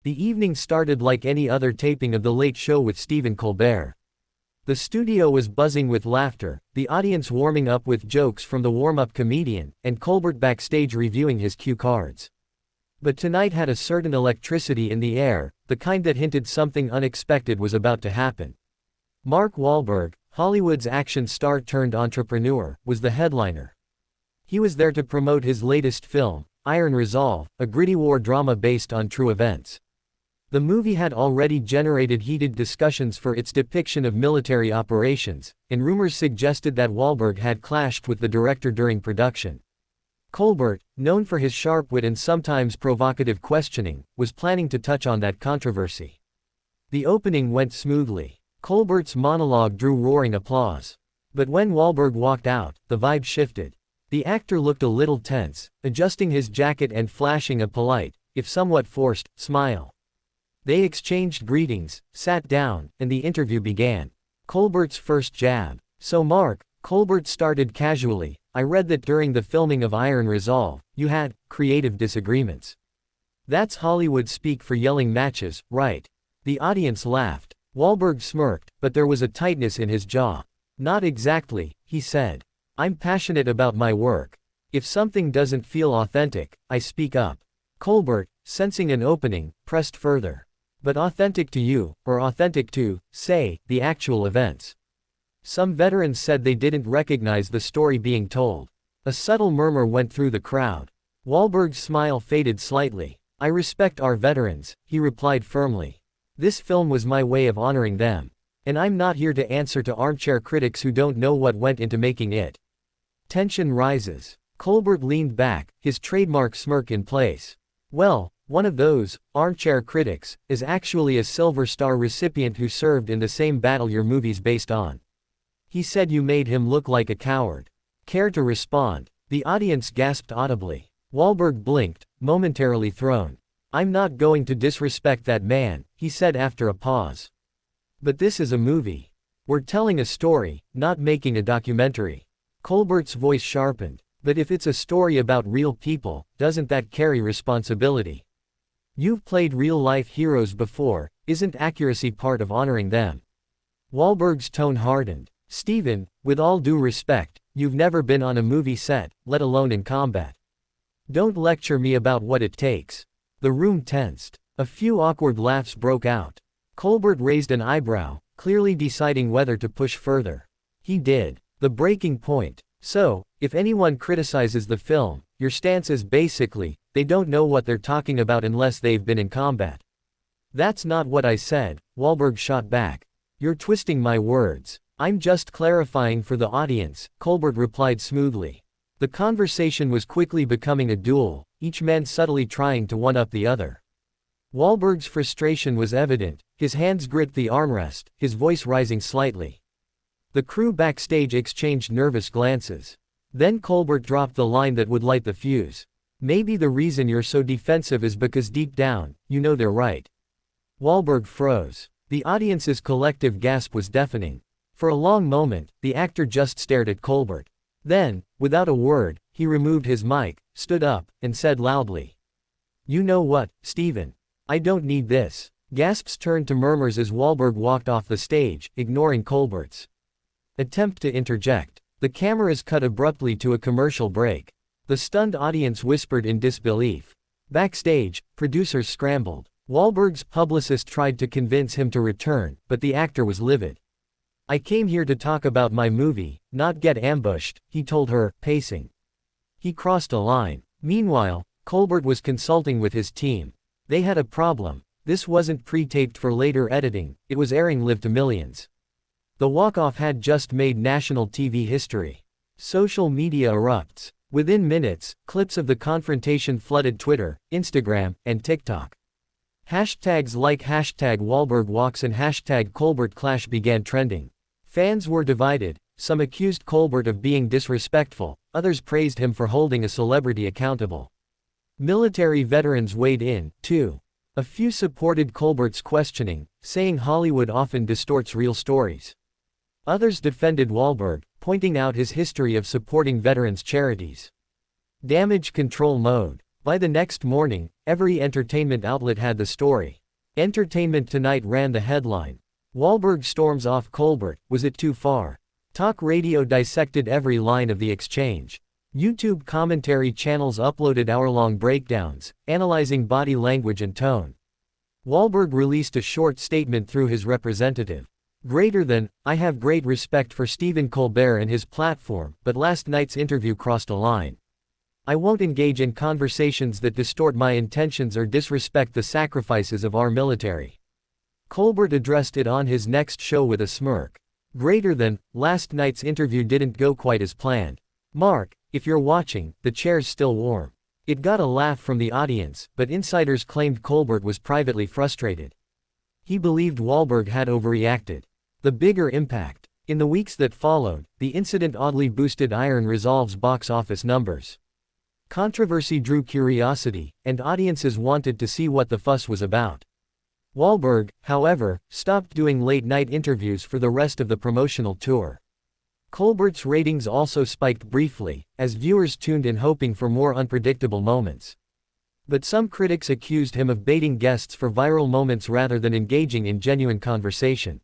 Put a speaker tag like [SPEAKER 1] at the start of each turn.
[SPEAKER 1] The evening started like any other taping of The Late Show with Stephen Colbert. The studio was buzzing with laughter, the audience warming up with jokes from the warm-up comedian, and Colbert backstage reviewing his cue cards. But tonight had a certain electricity in the air, the kind that hinted something unexpected was about to happen. Mark Wahlberg, Hollywood's action star turned entrepreneur, was the headliner. He was there to promote his latest film, Iron Resolve, a gritty war drama based on true events. The movie had already generated heated discussions for its depiction of military operations, and rumors suggested that Wahlberg had clashed with the director during production. Colbert, known for his sharp wit and sometimes provocative questioning, was planning to touch on that controversy. The opening went smoothly. Colbert's monologue drew roaring applause. But when Wahlberg walked out, the vibe shifted. The actor looked a little tense, adjusting his jacket and flashing a polite, if somewhat forced, smile. They exchanged greetings, sat down, and the interview began. Colbert's first jab. "So Mark," Colbert started casually, "I read that during the filming of Iron Resolve, you had creative disagreements. That's Hollywood speak for yelling matches, right?" The audience laughed. Wahlberg smirked, but there was a tightness in his jaw. "Not exactly," he said. "I'm passionate about my work. If something doesn't feel authentic, I speak up." Colbert, sensing an opening, pressed further. "But authentic to you, or authentic to, say, the actual events?" Some veterans said they didn't recognize the story being told. A subtle murmur went through the crowd. Wahlberg's smile faded slightly. "I respect our veterans," he replied firmly. "This film was my way of honoring them. And I'm not here to answer to armchair critics who don't know what went into making it." Tension rises. Colbert leaned back, his trademark smirk in place. "Well, one of those armchair critics is actually a Silver Star recipient who served in the same battle your movie's based on. He said you made him look like a coward. Care to respond?" The audience gasped audibly. Wahlberg blinked, momentarily thrown. "I'm not going to disrespect that man," he said after a pause. "But this is a movie. We're telling a story, not making a documentary." Colbert's voice sharpened. "But if it's a story about real people, doesn't that carry responsibility? You've played real-life heroes before, isn't accuracy part of honoring them?" Wahlberg's tone hardened. "Stephen, with all due respect, you've never been on a movie set, let alone in combat. Don't lecture me about what it takes." The room tensed. A few awkward laughs broke out. Colbert raised an eyebrow, clearly deciding whether to push further. He did. The breaking point. "So, if anyone criticizes the film, your stance is basically, they don't know what they're talking about unless they've been in combat." "That's not what I said," Wahlberg shot back. "You're twisting my words. I'm just clarifying for the audience," Colbert replied smoothly. The conversation was quickly becoming a duel, each man subtly trying to one-up the other. Wahlberg's frustration was evident, his hands gripped the armrest, his voice rising slightly. The crew backstage exchanged nervous glances. Then Colbert dropped the line that would light the fuse. "Maybe the reason you're so defensive is because deep down, you know they're right." Wahlberg froze. The audience's collective gasp was deafening. For a long moment, the actor just stared at Colbert. Then, without a word, he removed his mic, stood up, and said loudly, "You know what, Stephen? I don't need this." Gasps turned to murmurs as Wahlberg walked off the stage, ignoring Colbert's attempt to interject. The cameras cut abruptly to a commercial break. The stunned audience whispered in disbelief. Backstage, producers scrambled. Wahlberg's publicist tried to convince him to return, but the actor was livid. "I came here to talk about my movie, not get ambushed," he told her, pacing. He crossed a line. Meanwhile, Colbert was consulting with his team. They had a problem. This wasn't pre-taped for later editing, it was airing live to millions. The walk-off had just made national TV history. Social media erupts. Within minutes, clips of the confrontation flooded Twitter, Instagram, and TikTok. Hashtags like #WahlbergWalks and #ColbertClash began trending. Fans were divided. Some accused Colbert of being disrespectful, others praised him for holding a celebrity accountable. Military veterans weighed in, too. A few supported Colbert's questioning, saying Hollywood often distorts real stories. Others defended Wahlberg, pointing out his history of supporting veterans' charities. Damage control mode. By the next morning, every entertainment outlet had the story. Entertainment Tonight ran the headline. Wahlberg storms off Colbert, was it too far? Talk radio dissected every line of the exchange. YouTube commentary channels uploaded hour-long breakdowns, analyzing body language and tone. Wahlberg released a short statement through his representative. I have great respect for Stephen Colbert and his platform, but last night's interview crossed a line. I won't engage in conversations that distort my intentions or disrespect the sacrifices of our military. Colbert addressed it on his next show with a smirk. Last night's interview didn't go quite as planned. Mark, if you're watching, the chair's still warm. It got a laugh from the audience, but insiders claimed Colbert was privately frustrated. He believed Wahlberg had overreacted. The bigger impact. In the weeks that followed, the incident oddly boosted Iron Resolve's box office numbers. Controversy drew curiosity, and audiences wanted to see what the fuss was about. Wahlberg, however, stopped doing late-night interviews for the rest of the promotional tour. Colbert's ratings also spiked briefly, as viewers tuned in hoping for more unpredictable moments. But some critics accused him of baiting guests for viral moments rather than engaging in genuine conversation.